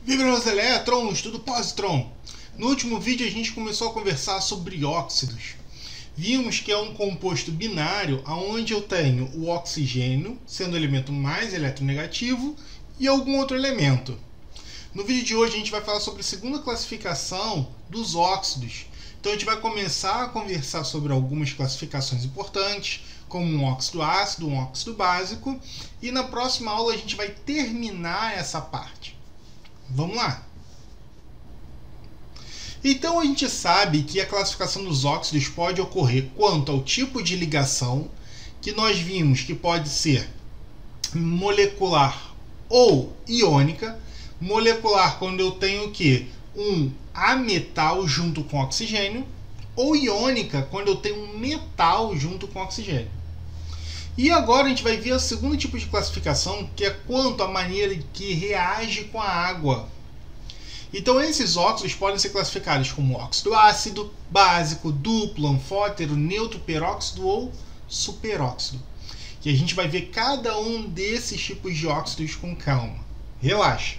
Vibra meus elétrons, tudo positron. No último vídeo a gente começou a conversar sobre óxidos. Vimos que é um composto binário onde eu tenho o oxigênio sendo o elemento mais eletronegativo e algum outro elemento. No vídeo de hoje a gente vai falar sobre a segunda classificação dos óxidos. Então a gente vai começar a conversar sobre algumas classificações importantes, como um óxido ácido, um óxido básico, e na próxima aula a gente vai terminar essa parte. Vamos lá! Então a gente sabe que a classificação dos óxidos pode ocorrer quanto ao tipo de ligação, que nós vimos que pode ser molecular ou iônica. Molecular quando eu tenho o quê? Um ametal junto com oxigênio, ou iônica quando eu tenho um metal junto com oxigênio. E agora a gente vai ver o segundo tipo de classificação, que é quanto à maneira que reage com a água. Então esses óxidos podem ser classificados como óxido ácido, básico, duplo, anfótero, neutro, peróxido ou superóxido. E a gente vai ver cada um desses tipos de óxidos com calma. Relaxa.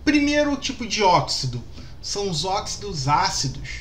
Primeiro tipo de óxido são os óxidos ácidos.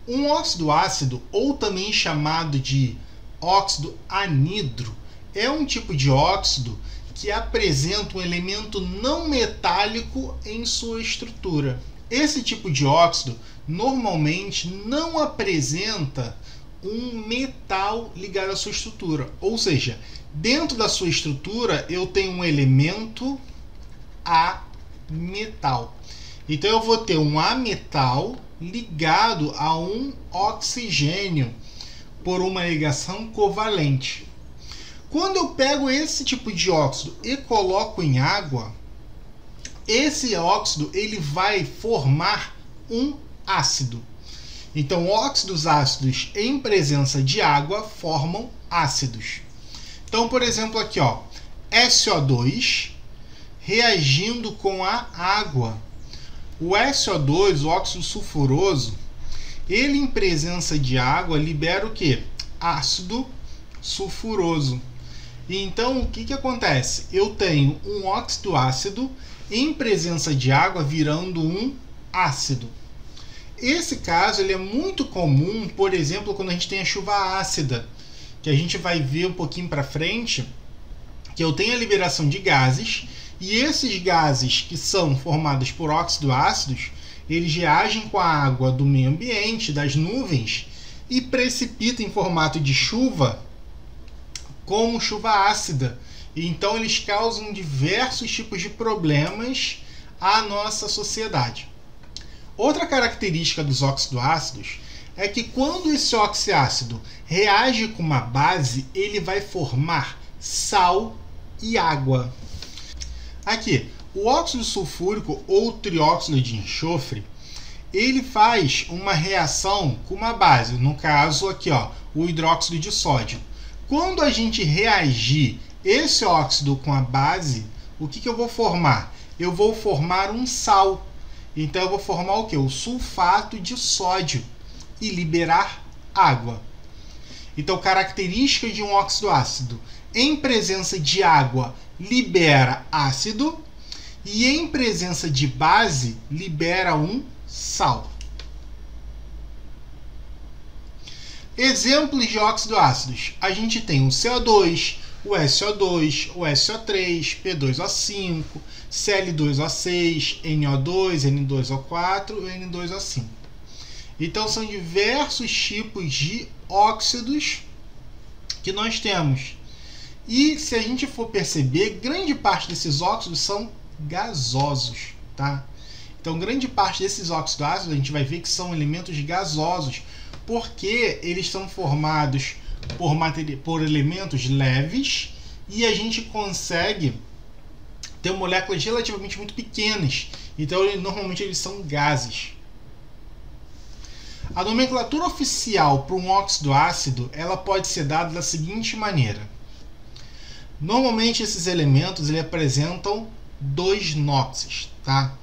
Um óxido ácido, ou também chamado de óxido anidro, é um tipo de óxido que apresenta um elemento não metálico em sua estrutura. Esse tipo de óxido normalmente não apresenta um metal ligado à sua estrutura. Ou seja, dentro da sua estrutura eu tenho um elemento ametal. Então eu vou ter um ametal ligado a um oxigênio por uma ligação covalente. Quando eu pego esse tipo de óxido e coloco em água, esse óxido ele vai formar um ácido. Então, óxidos ácidos em presença de água formam ácidos. Então, por exemplo, aqui, ó, SO2 reagindo com a água. O SO2, o óxido sulfuroso, ele em presença de água libera o quê? Ácido sulfuroso. Então, o que acontece? Eu tenho um óxido ácido em presença de água virando um ácido. Esse caso ele é muito comum, por exemplo, quando a gente tem a chuva ácida, que a gente vai ver um pouquinho para frente, que eu tenho a liberação de gases, e esses gases que são formados por óxidos ácidos, eles reagem com a água do meio ambiente, das nuvens, e precipitam em formato de chuva, como chuva ácida. Então eles causam diversos tipos de problemas à nossa sociedade. Outra característica dos óxidos ácidos é que quando esse óxido ácido reage com uma base, ele vai formar sal e água. Aqui, o óxido sulfúrico ou trióxido de enxofre, ele faz uma reação com uma base, no caso aqui, ó, o hidróxido de sódio. Quando a gente reagir esse óxido com a base, o que eu vou formar? Eu vou formar um sal. Então eu vou formar o quê? O sulfato de sódio e liberar água. Então, característica de um óxido ácido: em presença de água libera ácido e em presença de base libera um sal. Exemplos de óxidos ácidos: a gente tem o CO2, o SO2, o SO3, P2O5, Cl2O6, NO2, N2O4 e N2O5. Então são diversos tipos de óxidos que nós temos. E se a gente for perceber, grande parte desses óxidos são gasosos, tá? Então grande parte desses óxidos ácidos a gente vai ver que são elementos gasosos, porque eles são formados por elementos leves e a gente consegue ter moléculas relativamente muito pequenas. Então normalmente eles são gases. A nomenclatura oficial para um óxido ácido ela pode ser dada da seguinte maneira. Normalmente esses elementos eles apresentam 2 NOxes, tá?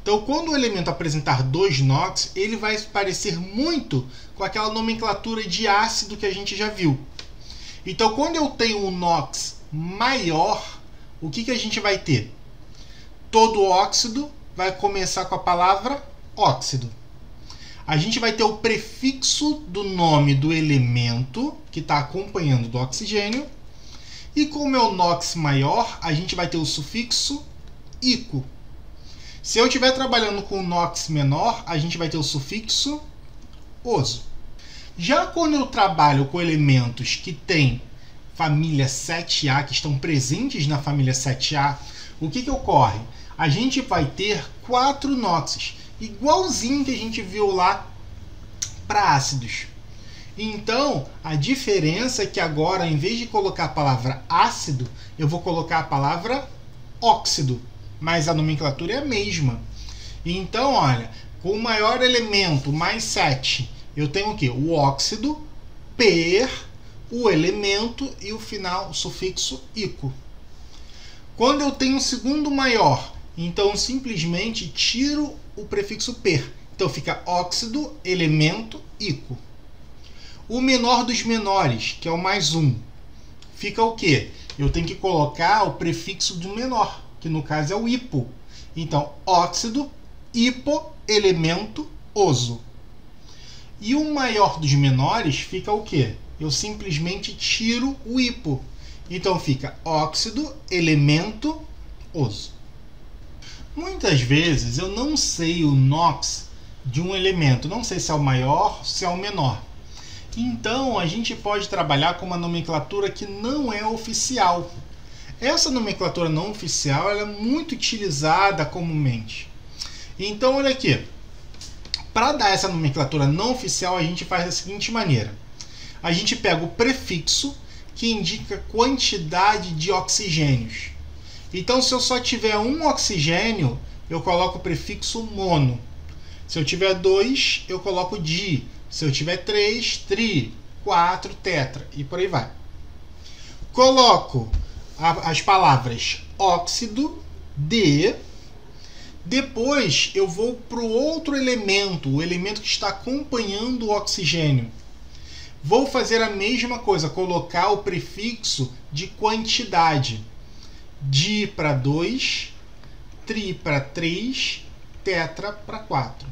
Então quando o elemento apresentar 2 NOx, ele vai parecer muito com aquela nomenclatura de ácido que a gente já viu. Então quando eu tenho um NOx maior, o que a gente vai ter? Todo óxido vai começar com a palavra óxido. A gente vai ter o prefixo do nome do elemento que está acompanhando do oxigênio. E como é o NOx maior, a gente vai ter o sufixo ico. Se eu estiver trabalhando com o NOx menor, a gente vai ter o sufixo oso. Já quando eu trabalho com elementos que têm família 7A, que estão presentes na família 7A, o que ocorre? A gente vai ter 4 NOxes, igualzinho que a gente viu lá para ácidos. Então, a diferença é que agora, em vez de colocar a palavra ácido, eu vou colocar a palavra óxido, mas a nomenclatura é a mesma. Então, olha, com o maior elemento, mais 7, eu tenho o quê? O óxido, per, o elemento e o final, o sufixo ico. Quando eu tenho o segundo maior, então simplesmente tiro o prefixo per. Então fica óxido, elemento, ico. O menor dos menores, que é o mais 1, fica o quê? Eu tenho que colocar o prefixo do menor, que no caso é o hipo. Então, óxido, hipo, elemento, oso. E o maior dos menores fica o quê? Eu simplesmente tiro o hipo. Então fica óxido, elemento, oso. Muitas vezes eu não sei o NOx de um elemento, não sei se é o maior, se é o menor. Então a gente pode trabalhar com uma nomenclatura que não é oficial. Essa nomenclatura não oficial ela é muito utilizada comumente. Então olha aqui, para dar essa nomenclatura não oficial a gente faz da seguinte maneira. A gente pega o prefixo que indica quantidade de oxigênios. Então, se eu só tiver um oxigênio, eu coloco o prefixo mono. Se eu tiver 2, eu coloco di. Se eu tiver 3, tri. 4, tetra. E por aí vai. Coloco as palavras óxido, de. Depois, eu vou para o outro elemento, o elemento que está acompanhando o oxigênio. Vou fazer a mesma coisa, colocar o prefixo de quantidade. Di para 2, tri para 3, tetra para 4.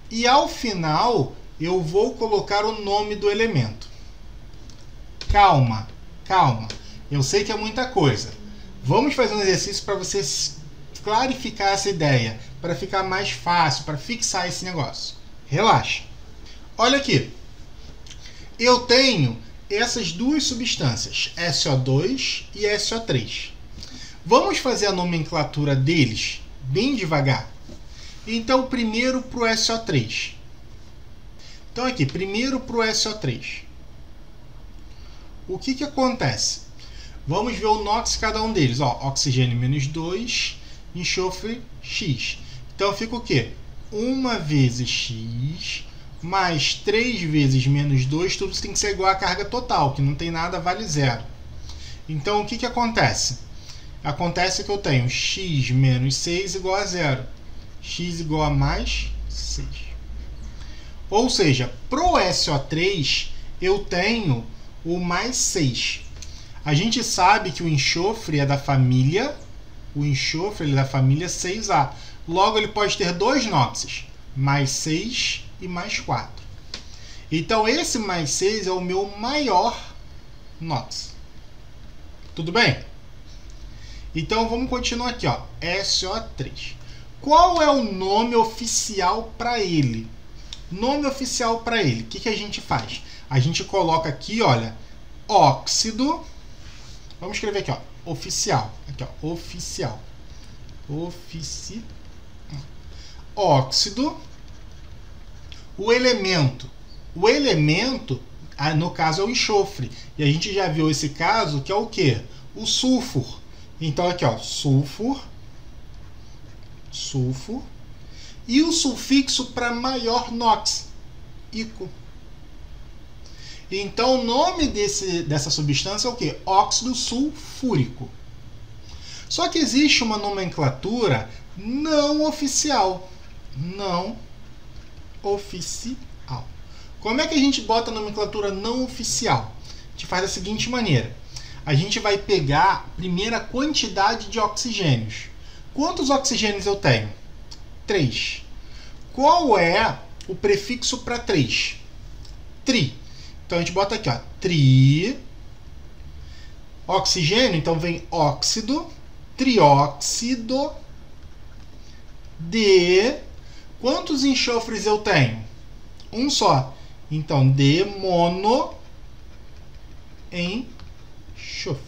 E ao final, eu vou colocar o nome do elemento. Calma, calma. Eu sei que é muita coisa. Vamos fazer um exercício para vocês clarificar essa ideia, para ficar mais fácil, para fixar esse negócio. Relaxa. Olha aqui. Eu tenho essas duas substâncias, SO2 e SO3. Vamos fazer a nomenclatura deles bem devagar. Então, primeiro para o SO3. Então, aqui, primeiro para o SO3. O que acontece? Vamos ver o NOx cada um deles. Ó, oxigênio menos 2, enxofre X. Então, fica o quê? 1 vezes X mais 3 vezes menos 2, tudo tem que ser igual à carga total, que não tem nada, vale zero. Então, o que acontece? Acontece que eu tenho x menos 6 igual a zero. X igual a mais 6. Ou seja, para o SO3, eu tenho o mais 6. A gente sabe que o enxofre é da família, ele é da família 6A. Logo, ele pode ter dois NOxes, mais 6 e mais 4. Então, esse mais 6 é o meu maior NOx. Tudo bem? Então, vamos continuar aqui, ó, SO3. Qual é o nome oficial para ele? Nome oficial para ele, o que a gente faz? A gente coloca aqui, olha, óxido. Vamos escrever aqui, ó, oficial. Aqui, ó, oficial. Óxido. O elemento. O elemento, no caso, é o enxofre. E a gente já viu esse caso, que é o quê? O sulfur. Então, aqui, ó, sulfur. E o sufixo para maior NOx, ico. Então, o nome dessa substância é o quê? Óxido sulfúrico. Só que existe uma nomenclatura não oficial. Não oficial. Como é que a gente bota a nomenclatura não oficial? A gente faz da seguinte maneira. A gente vai pegar primeiro a quantidade de oxigênios. Quantos oxigênios eu tenho? 3. Qual é o prefixo para 3? Tri. Então a gente bota aqui, ó, tri. Oxigênio, então vem óxido, trióxido, de. Quantos enxofres eu tenho? Um só. Então, de mono enxofre.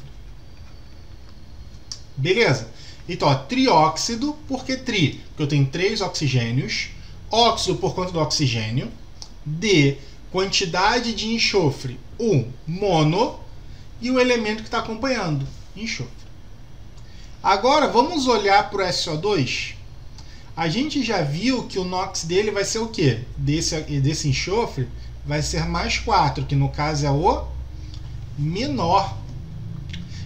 Beleza? Então, ó, trióxido, por que tri? Porque eu tenho 3 oxigênios. Óxido por conta do oxigênio. De quantidade de enxofre, 1 mono. E o elemento que está acompanhando, enxofre. Agora, vamos olhar para o SO2. A gente já viu que o NOx dele vai ser o quê? Desse enxofre vai ser mais 4, que no caso é o menor.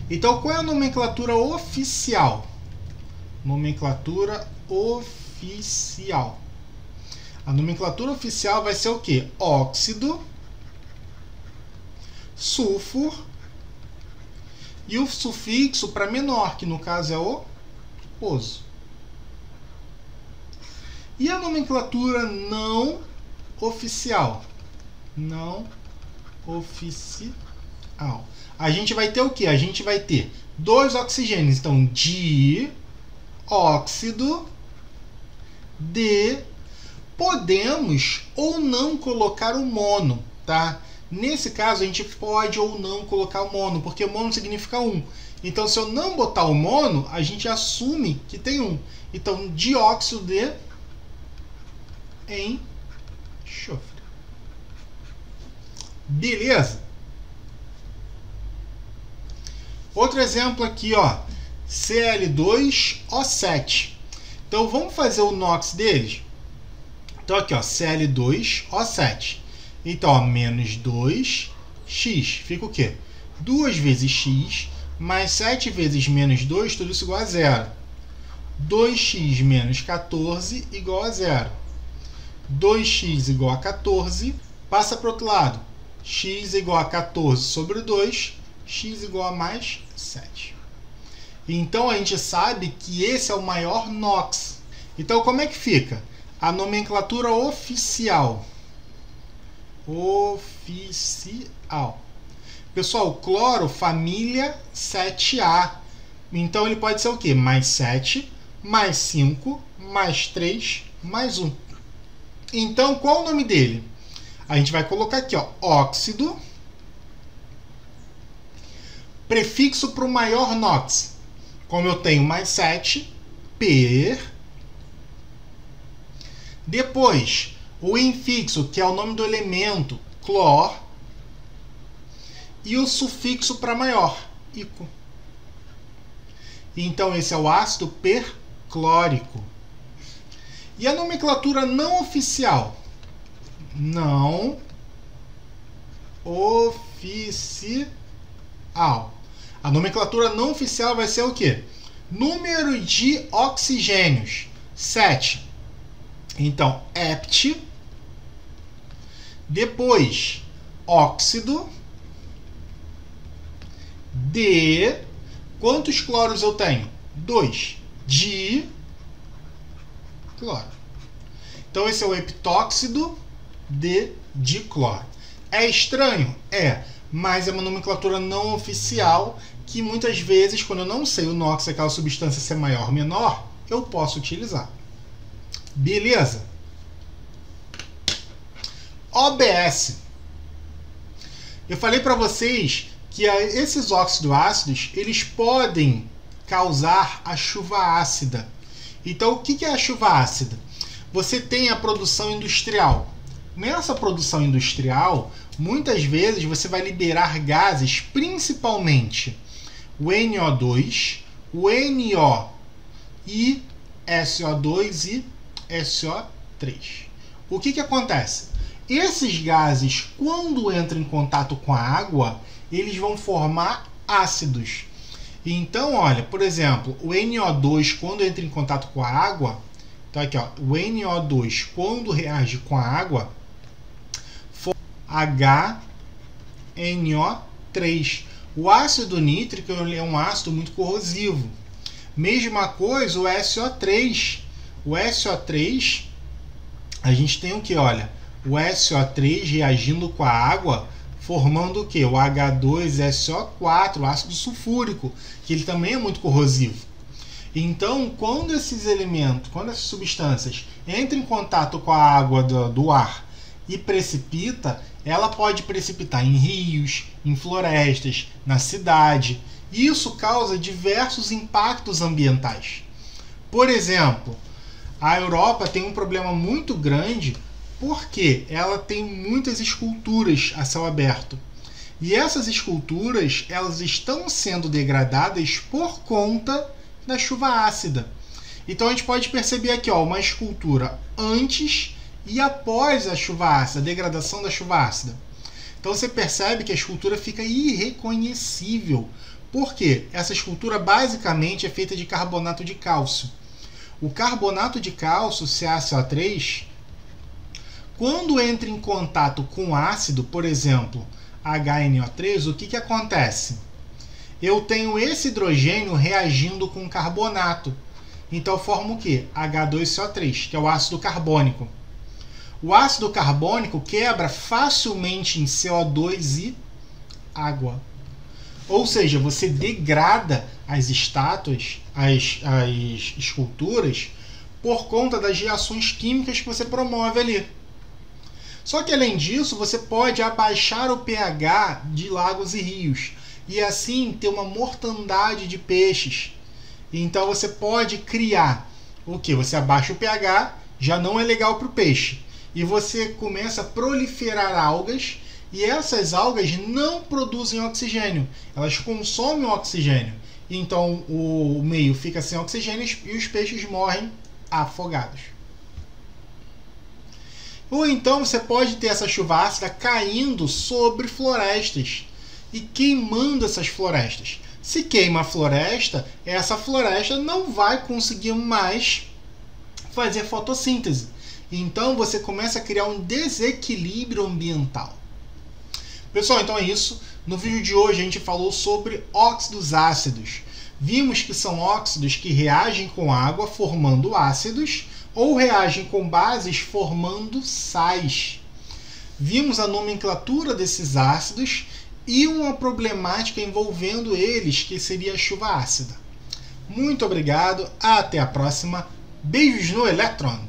Então, qual é a nomenclatura oficial? Nomenclatura oficial. A nomenclatura oficial vai ser o quê? Óxido, sulfur e o sufixo para menor, que no caso é o oso. E a nomenclatura não oficial? Não oficial. A gente vai ter o quê? A gente vai ter 2 oxigênios. Então, dióxido de. Podemos ou não colocar o mono, tá? Nesse caso, a gente pode ou não colocar o mono, porque mono significa 1. Então, se eu não botar o mono, a gente assume que tem 1. Então, dióxido de enxofre. Beleza? Outro exemplo aqui, ó, Cl2O7. Então, vamos fazer o NOx deles? Então, aqui, ó, Cl2O7. Então, ó, menos 2x. Fica o quê? 2 vezes x mais 7 vezes menos 2, tudo isso igual a 0. 2x menos 14 igual a 0. 2x igual a 14. Passa para o outro lado. X igual a 14 sobre 2. X igual a mais 7. Então, a gente sabe que esse é o maior NOx. Então, como é que fica? A nomenclatura oficial. Oficial. Pessoal, cloro, família 7A. Então, ele pode ser o quê? Mais 7, mais 5, mais 3, mais 1. Então, qual o nome dele? A gente vai colocar aqui, ó, óxido. Prefixo para o maior NOx. Como eu tenho mais 7, per. Depois, o infixo, que é o nome do elemento, clor. E o sufixo para maior, ico. Então, esse é o ácido perclórico. E a nomenclatura não oficial? Não oficial. A nomenclatura não oficial vai ser o quê? Número de oxigênios, 7. Então, hept. Depois, óxido. De. Quantos cloros eu tenho? 2. De cloro. Então, esse é o heptóxido de dicloro. É estranho? É. Mas é uma nomenclatura não oficial que muitas vezes, quando eu não sei o NOx, aquela substância ser maior ou menor, eu posso utilizar. Beleza? OBS. Eu falei para vocês que esses óxidos ácidos, eles podem causar a chuva ácida. Então, o que é a chuva ácida? Você tem a produção industrial. Nessa produção industrial, muitas vezes você vai liberar gases, principalmente o NO2, o NO e SO2 e SO3. O que acontece? Esses gases, quando entram em contato com a água, eles vão formar ácidos. Então, olha, por exemplo, o NO2, quando entra em contato com a água, então aqui, ó, o NO2, quando reage com a água, HNO3. O ácido nítrico é um ácido muito corrosivo. Mesma coisa o SO3. O SO3, a gente tem o que? Olha, o SO3 reagindo com a água, formando o que? O H2SO4, o ácido sulfúrico, que ele também é muito corrosivo. Então, quando esses elementos, quando essas substâncias entram em contato com a água do ar e precipita, ela pode precipitar em rios, em florestas, na cidade. E isso causa diversos impactos ambientais. Por exemplo, a Europa tem um problema muito grande porque ela tem muitas esculturas a céu aberto. E essas esculturas, elas estão sendo degradadas por conta da chuva ácida. Então a gente pode perceber aqui, ó, uma escultura antes e após a chuva ácida, a degradação da chuva ácida. Então você percebe que a escultura fica irreconhecível. Por quê? Essa escultura basicamente é feita de carbonato de cálcio. O carbonato de cálcio, CaCO3, quando entra em contato com ácido, por exemplo, HNO3, o que acontece? Eu tenho esse hidrogênio reagindo com carbonato. Então eu formo o quê? H2CO3, que é o ácido carbônico. O ácido carbônico quebra facilmente em CO2 e água. Ou seja, você degrada as estátuas, as esculturas, por conta das reações químicas que você promove ali. Só que além disso, você pode abaixar o pH de lagos e rios e assim ter uma mortandade de peixes. Então você pode criar o que? Você abaixa o pH, já não é legal para o peixe. E você começa a proliferar algas, e essas algas não produzem oxigênio, elas consomem o oxigênio. Então o meio fica sem oxigênio e os peixes morrem afogados. Ou então você pode ter essa chuva ácida caindo sobre florestas e queimando essas florestas. Se queima a floresta, essa floresta não vai conseguir mais fazer fotossíntese. Então você começa a criar um desequilíbrio ambiental. Pessoal, então é isso. No vídeo de hoje a gente falou sobre óxidos ácidos. Vimos que são óxidos que reagem com água formando ácidos ou reagem com bases formando sais. Vimos a nomenclatura desses ácidos e uma problemática envolvendo eles, que seria a chuva ácida. Muito obrigado, até a próxima. Beijos no elétron!